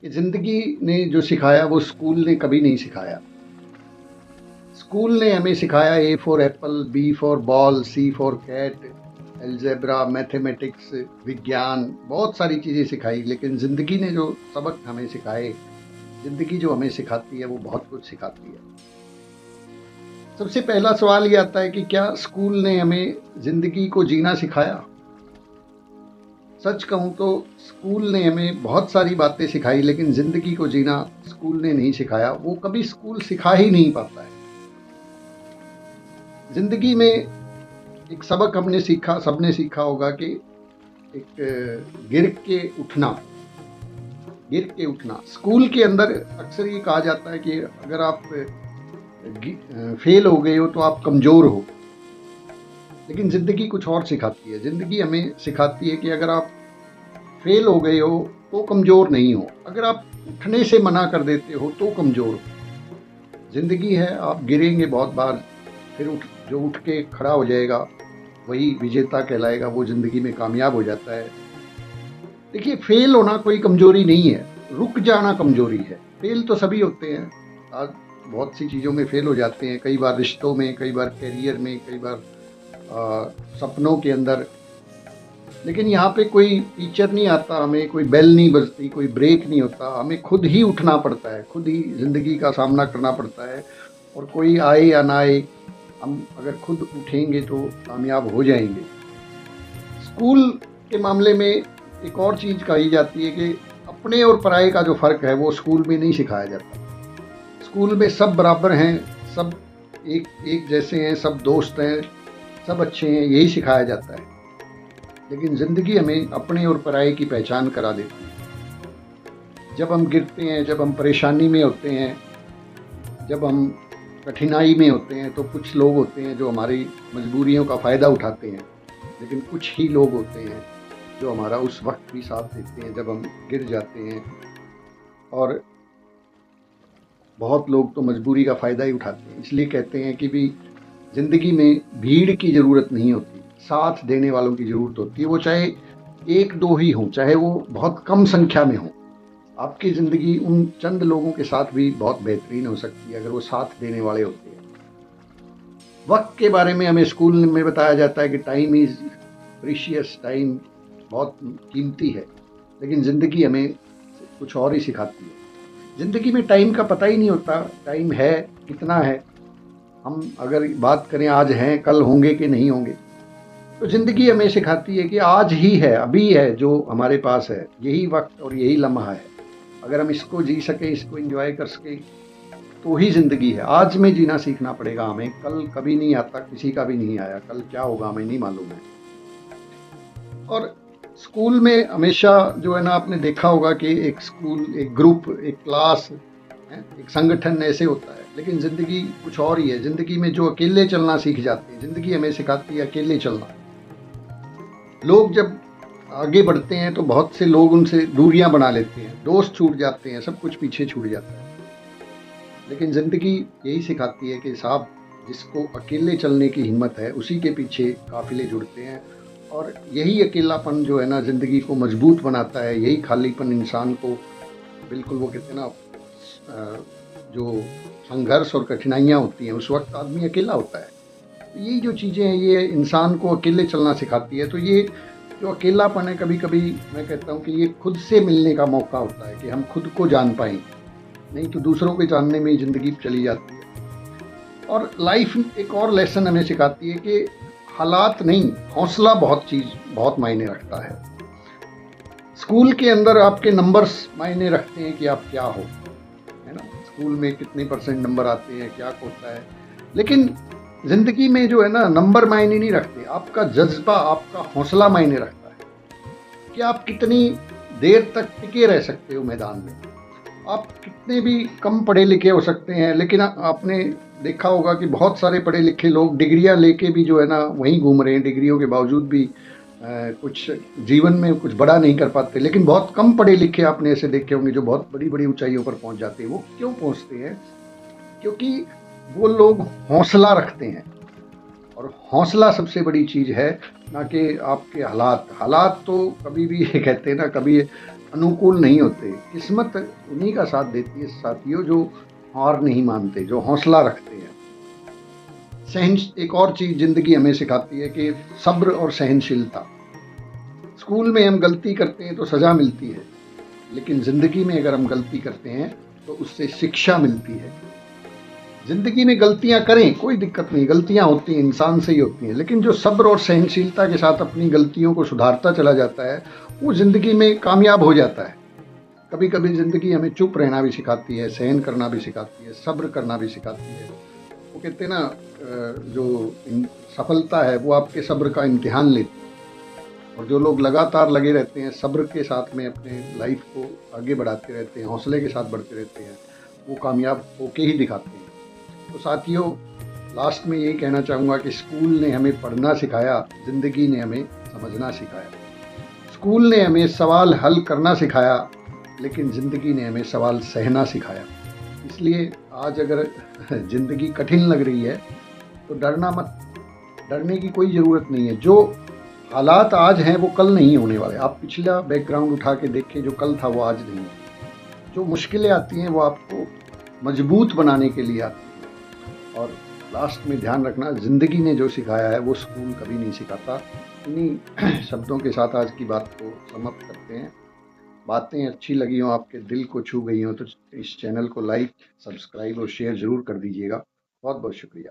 कि ज़िंदगी ने जो सिखाया वो स्कूल ने कभी नहीं सिखाया। स्कूल ने हमें सिखाया A for apple, B for ball, C for cat, algebra, mathematics, विज्ञान, बहुत सारी चीज़ें सिखाई, लेकिन ज़िंदगी ने जो सबक हमें सिखाए, ज़िंदगी जो हमें सिखाती है वो बहुत कुछ सिखाती है। सबसे पहला सवाल ये आता है कि क्या स्कूल ने हमें ज़िंदगी को जीना सिखाया? सच कहूँ तो स्कूल ने हमें बहुत सारी बातें सिखाई, लेकिन ज़िंदगी को जीना स्कूल ने नहीं सिखाया। वो कभी स्कूल सिखा ही नहीं पाता है। ज़िंदगी में एक सबक हमने सीखा, सबने सीखा होगा कि एक गिर के उठना, गिर के उठना। स्कूल के अंदर अक्सर ये कहा जाता है कि अगर आप फेल हो गए हो तो आप कमज़ोर हो, लेकिन ज़िंदगी कुछ और सिखाती है। ज़िंदगी हमें सिखाती है कि अगर आप फेल हो गए हो तो कमज़ोर नहीं हो, अगर आप उठने से मना कर देते हो तो कमज़ोर हो। ज़िंदगी है, आप गिरेंगे बहुत बार, फिर जो उठ के खड़ा हो जाएगा वही विजेता कहलाएगा, वो ज़िंदगी में कामयाब हो जाता है। देखिए, फेल होना कोई कमज़ोरी नहीं है, रुक जाना कमज़ोरी है। फेल तो सभी होते हैं, आज बहुत सी चीज़ों में फेल हो जाते हैं, कई बार रिश्तों में, कई बार करियर में, कई बार सपनों के अंदर। लेकिन यहाँ पे कोई टीचर नहीं आता, हमें कोई बेल नहीं बजती, कोई ब्रेक नहीं होता, हमें खुद ही उठना पड़ता है, खुद ही ज़िंदगी का सामना करना पड़ता है। और कोई आए या ना आए, हम अगर खुद उठेंगे तो कामयाब हो जाएंगे। स्कूल के मामले में एक और चीज़ कही जाती है कि अपने और पराये का जो फ़र्क है वो स्कूल में नहीं सिखाया जाता। स्कूल में सब बराबर हैं, सब एक एक जैसे हैं, सब दोस्त हैं, सब अच्छे हैं, यही सिखाया जाता है। लेकिन ज़िंदगी हमें अपने और पराये की पहचान करा देती है। जब हम गिरते हैं, जब हम परेशानी में होते हैं, जब हम कठिनाई में होते हैं, तो कुछ लोग होते हैं जो हमारी मजबूरियों का फ़ायदा उठाते हैं, लेकिन कुछ ही लोग होते हैं जो हमारा उस वक्त भी साथ देते हैं जब हम गिर जाते हैं। और बहुत लोग तो मजबूरी का फ़ायदा ही उठाते हैं। इसलिए कहते हैं कि भी ज़िंदगी में भीड़ की ज़रूरत नहीं होती, साथ देने वालों की ज़रूरत होती है। वो चाहे एक दो ही हों, चाहे वो बहुत कम संख्या में हों, आपकी ज़िंदगी उन चंद लोगों के साथ भी बहुत बेहतरीन हो सकती है अगर वो साथ देने वाले होते हैं। वक्त के बारे में हमें स्कूल में बताया जाता है कि टाइम इज़ प्रीशियस, टाइम बहुत कीमती है, लेकिन ज़िंदगी हमें कुछ और ही सिखाती है। ज़िंदगी में टाइम का पता ही नहीं होता, टाइम है कितना है। हम अगर बात करें आज हैं, कल होंगे कि नहीं होंगे, तो ज़िंदगी हमें सिखाती है कि आज ही है, अभी है जो हमारे पास है, यही वक्त और यही लम्हा है। अगर हम इसको जी सके, इसको एंजॉय कर सके, तो ही ज़िंदगी है। आज में जीना सीखना पड़ेगा हमें, कल कभी नहीं आता, किसी का भी नहीं आया, कल क्या होगा हमें नहीं मालूम है। और स्कूल में हमेशा जो है ना, आपने देखा होगा कि एक स्कूल, एक ग्रुप, एक क्लास, एक संगठन ऐसे होता है, लेकिन ज़िंदगी कुछ और ही है। ज़िंदगी में जो अकेले चलना सीख जाते हैं, ज़िंदगी हमें सिखाती है अकेले चलना। लोग जब आगे बढ़ते हैं तो बहुत से लोग उनसे दूरियां बना लेते हैं, दोस्त छूट जाते हैं, सब कुछ पीछे छूट जाता है। लेकिन ज़िंदगी यही सिखाती है कि साहब, जिसको अकेले चलने की हिम्मत है उसी के पीछे काफ़िले जुड़ते हैं। और यही अकेलापन जो है ना ज़िंदगी को मजबूत बनाता है, यही खालीपन इंसान को, बिल्कुल वो कहते हैं ना, जो संघर्ष और कठिनाइयाँ होती हैं उस वक्त आदमी अकेला होता है। तो यही जो चीज़ें हैं ये इंसान को अकेले चलना सिखाती है। तो ये जो अकेलापन है, कभी कभी मैं कहता हूँ कि ये खुद से मिलने का मौका होता है कि हम खुद को जान पाएँ, नहीं तो दूसरों को जानने में ही ज़िंदगी चली जाती है। और लाइफ एक और लेसन हमें सिखाती है कि हालात नहीं, हौसला बहुत मायने रखता है। स्कूल के अंदर आपके नंबर्स मायने रखते हैं कि आप क्या हो, है ना, स्कूल में कितने परसेंट नंबर आते हैं, क्या होता है। लेकिन ज़िंदगी में जो है ना, नंबर मायने नहीं रखते, आपका जज्बा, आपका हौसला मायने रखता है कि आप कितनी देर तक टिके रह सकते हो मैदान में। आप कितने भी कम पढ़े लिखे हो सकते हैं, लेकिन आपने देखा होगा कि बहुत सारे पढ़े लिखे लोग डिग्रियां लेके भी जो है ना वहीं घूम रहे हैं, डिग्रियों के बावजूद भी कुछ जीवन में कुछ बड़ा नहीं कर पाते। लेकिन बहुत कम पढ़े लिखे आपने ऐसे देखे होंगे जो बहुत बड़ी बड़ी ऊंचाइयों पर पहुंच जाते हैं। वो क्यों पहुंचते हैं? क्योंकि वो लोग हौसला रखते हैं, और हौसला सबसे बड़ी चीज़ है, ना कि आपके हालात। हालात तो कभी भी कहते हैं ना, कभी अनुकूल नहीं होते। किस्मत उन्हीं का साथ देती है साथियों जो हार नहीं मानते, जो हौसला रखते हैं। सहन एक और चीज़ ज़िंदगी हमें सिखाती है कि सब्र और सहनशीलता। स्कूल में हम गलती करते हैं तो सज़ा मिलती है, लेकिन ज़िंदगी में अगर हम गलती करते हैं तो उससे शिक्षा मिलती है। ज़िंदगी में गलतियाँ करें, कोई दिक्कत नहीं, गलतियाँ होती हैं, इंसान से ही होती हैं, लेकिन जो सब्र और सहनशीलता के साथ अपनी गलतियों को सुधारता चला जाता है, वो ज़िंदगी में कामयाब हो जाता है। कभी-कभी ज़िंदगी हमें चुप रहना भी सिखाती है, सहन करना भी सिखाती है, सब्र करना भी सिखाती है। वो कहते हैं ना जो सफलता है वो आपके सब्र का इम्तिहान लेती है, और जो लोग लगातार लगे रहते हैं सब्र के साथ में अपने लाइफ को आगे बढ़ाते रहते हैं, हौसले के साथ बढ़ते रहते हैं, वो कामयाब होके ही दिखाते हैं। तो साथियों, लास्ट में यही कहना चाहूँगा कि स्कूल ने हमें पढ़ना सिखाया, ज़िंदगी ने हमें समझना सिखाया। स्कूल ने हमें सवाल हल करना सिखाया, लेकिन ज़िंदगी ने हमें सवाल सहना सिखाया। इसलिए आज अगर ज़िंदगी कठिन लग रही है तो डरना मत। डरने की कोई ज़रूरत नहीं है। जो हालात आज हैं वो कल नहीं होने वाले। आप पिछला बैकग्राउंड उठा के देखें, जो कल था वो आज नहीं है। जो मुश्किलें आती हैं वो आपको मजबूत बनाने के लिए आती हैं। और लास्ट में ध्यान रखना, ज़िंदगी ने जो सिखाया है वो स्कूल कभी नहीं सिखाता। इन्हीं शब्दों के साथ आज की बात को समाप्त करते हैं। बातें अच्छी लगी हों, आपके दिल को छू गई हों, तो इस चैनल को लाइक, सब्सक्राइब और शेयर ज़रूर कर दीजिएगा। बहुत बहुत शुक्रिया।